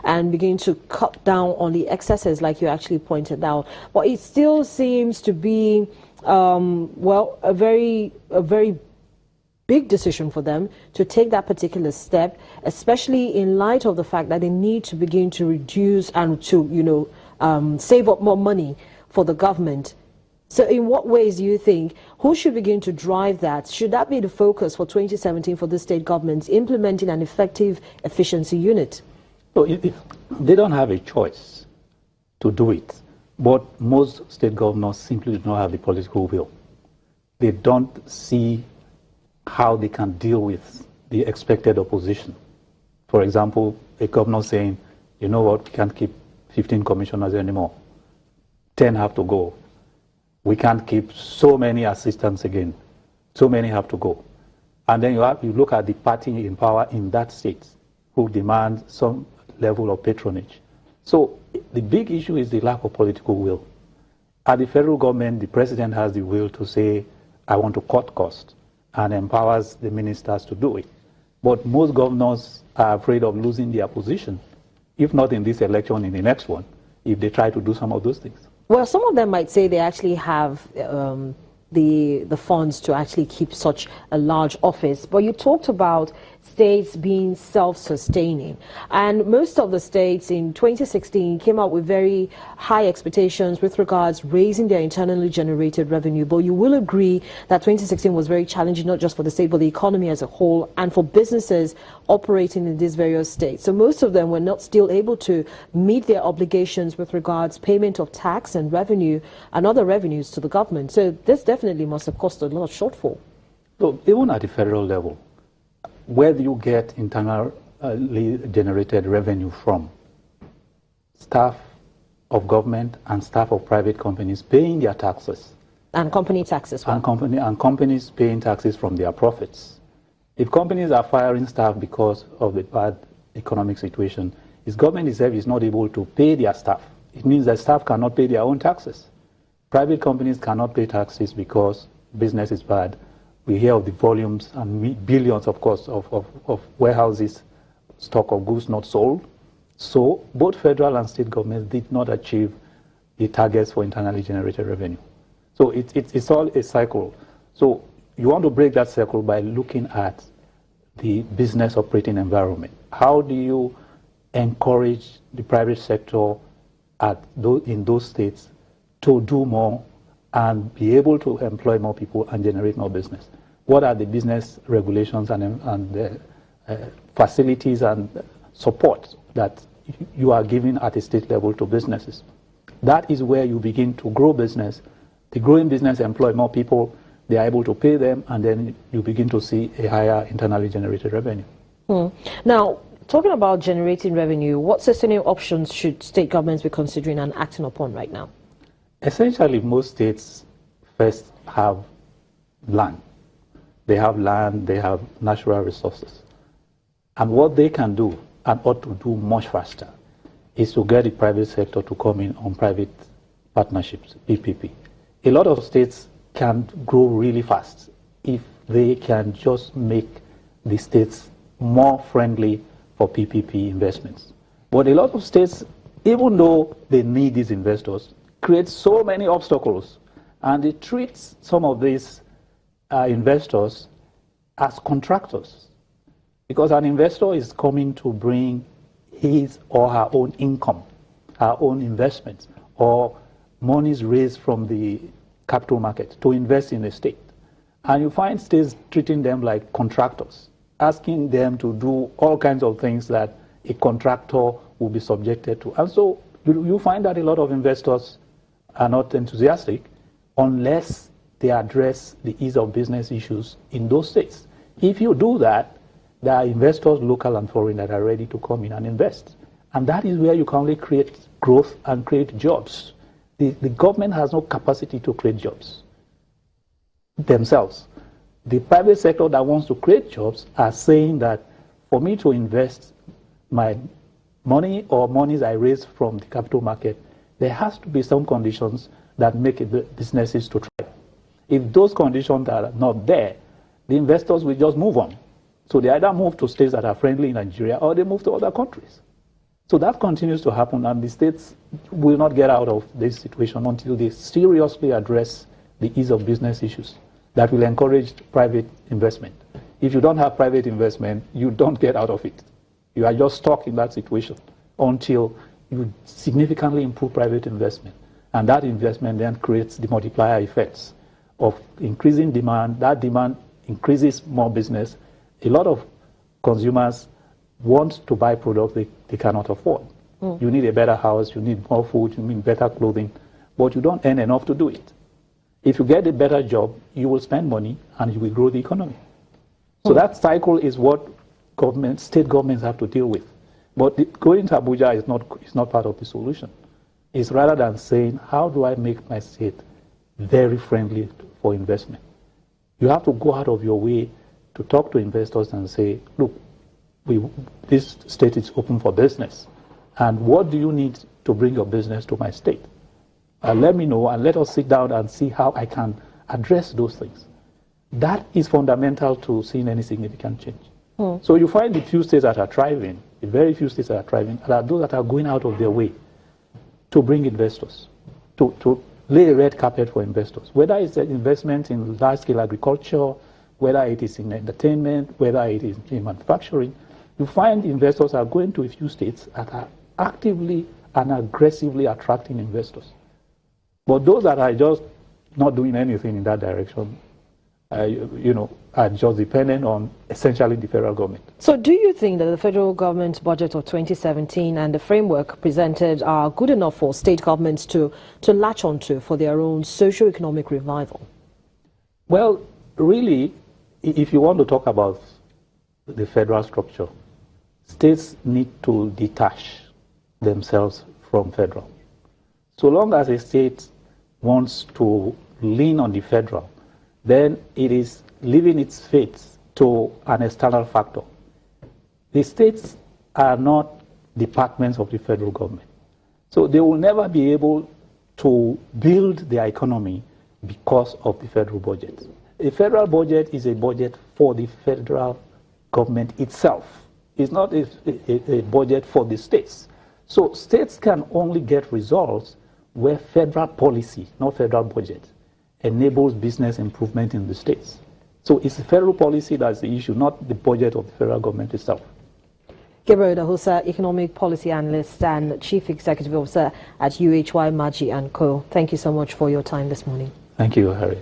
and begin to cut down on the excesses like you actually pointed out. But it still seems to be, well, a very big decision for them to take that particular step, especially in light of the fact that they need to begin to reduce and to, save up more money for the government. So in what ways do you think, who should begin to drive that? Should that be the focus for 2017 for the state governments, implementing an effective efficiency unit? So they don't have a choice to do it, but most state governors simply do not have the political will. They don't see how they can deal with the expected opposition. For example, a governor saying, you know what, we can't keep 15 commissioners anymore. 10 have to go. We can't keep so many assistants again. So many have to go. And then you look at the party in power in that state who demand some level of patronage. So the big issue is the lack of political will. At the federal government, the president has the will to say, I want to cut costs, and empowers the ministers to do it. But most governors are afraid of losing their position, if not in this election, in the next one, if they try to do some of those things. Well, some of them might say they actually have the funds to actually keep such a large office. But you talked about states being self-sustaining. And most of the states in 2016 came out with very high expectations with regards raising their internally generated revenue. But you will agree that 2016 was very challenging, not just for the state, but the economy as a whole and for businesses operating in these various states. So most of them were not still able to meet their obligations with regards payment of tax and revenue and other revenues to the government. So this definitely must have caused a lot of shortfall. So even at the federal level, where do you get internally generated revenue from? Staff of government and staff of private companies paying their taxes. And company taxes. And companies paying taxes from their profits. If companies are firing staff because of the bad economic situation, if government itself is not able to pay their staff, it means that staff cannot pay their own taxes. Private companies cannot pay taxes because business is bad. We hear of the volumes and billions, of course, of warehouses, stock of goods not sold. So both federal and state governments did not achieve the targets for internally generated revenue. So it's all a cycle. So you want to break that cycle by looking at the business operating environment. How do you encourage the private sector in those states to do more and be able to employ more people and generate more business? What are the business regulations and the facilities and support that you are giving at a state level to businesses? That is where you begin to grow business. The growing business employ more people, they are able to pay them, and then you begin to see a higher internally generated revenue. Now, talking about generating revenue, what sustainable options should state governments be considering and acting upon right now? Essentially, most states first have land. They have land, they have natural resources. And what they can do, and ought to do much faster, is to get the private sector to come in on private partnerships, PPP. A lot of states can grow really fast if they can just make the states more friendly for PPP investments. But a lot of states, even though they need these investors, create so many obstacles, and they treat some of these investors as contractors, because an investor is coming to bring his or her own income, her own investments, or monies raised from the capital market to invest in a state. And you find states treating them like contractors, asking them to do all kinds of things that a contractor will be subjected to. And so you find that a lot of investors are not enthusiastic unless they address the ease of business issues in those states. If you do that, there are investors, local and foreign, that are ready to come in and invest. And that is where you can only create growth and create jobs. The government has no capacity to create jobs themselves. The private sector that wants to create jobs are saying that for me to invest my money or monies I raise from the capital market, there has to be some conditions that make businesses to thrive. If those conditions are not there, the investors will just move on. So they either move to states that are friendly in Nigeria or they move to other countries. So that continues to happen, and the states will not get out of this situation until they seriously address the ease of business issues that will encourage private investment. If you don't have private investment, you don't get out of it. You are just stuck in that situation until you significantly improve private investment. And that investment then creates the multiplier effects of increasing demand. That demand increases more business. A lot of consumers want to buy products they cannot afford. You need a better house, you need more food, you need better clothing, but you don't earn enough to do it. If you get a better job, you will spend money and you will grow the economy. So that cycle is what state governments have to deal with. But going to Abuja is not part of the solution. It's rather than saying, how do I make my state very friendly for investment? You have to go out of your way to talk to investors and say, look, this state is open for business. And what do you need to bring your business to my state? Let me know, and let us sit down and see how I can address those things. That is fundamental to seeing any significant change. So you find the few states that are thriving, the very few states that are thriving, are those that are going out of their way to bring investors, to lay a red carpet for investors. Whether it's an investment in large-scale agriculture, whether it is in entertainment, whether it is in manufacturing, you find investors are going to a few states that are actively and aggressively attracting investors. But those that are just not doing anything in that direction, are just dependent on essentially the federal government. So do you think that the federal government's budget of 2017 and the framework presented are good enough for state governments to latch onto for their own socio-economic revival? Well, really, if you want to talk about the federal structure, states need to detach themselves from federal. So long as a state wants to lean on the federal, then it is leaving its fate to an external factor. The states are not departments of the federal government. So they will never be able to build their economy because of the federal budget. A federal budget is a budget for the federal government itself. It's not a budget for the states. So states can only get results where federal policy, not federal budget, enables business improvement in the states. So it's the federal policy that's the issue, not the budget of the federal government itself. Gabriel Idahosa, Economic Policy Analyst and Chief Executive Officer at UHY Maji & Co. Thank you so much for your time this morning. Thank you, Harry.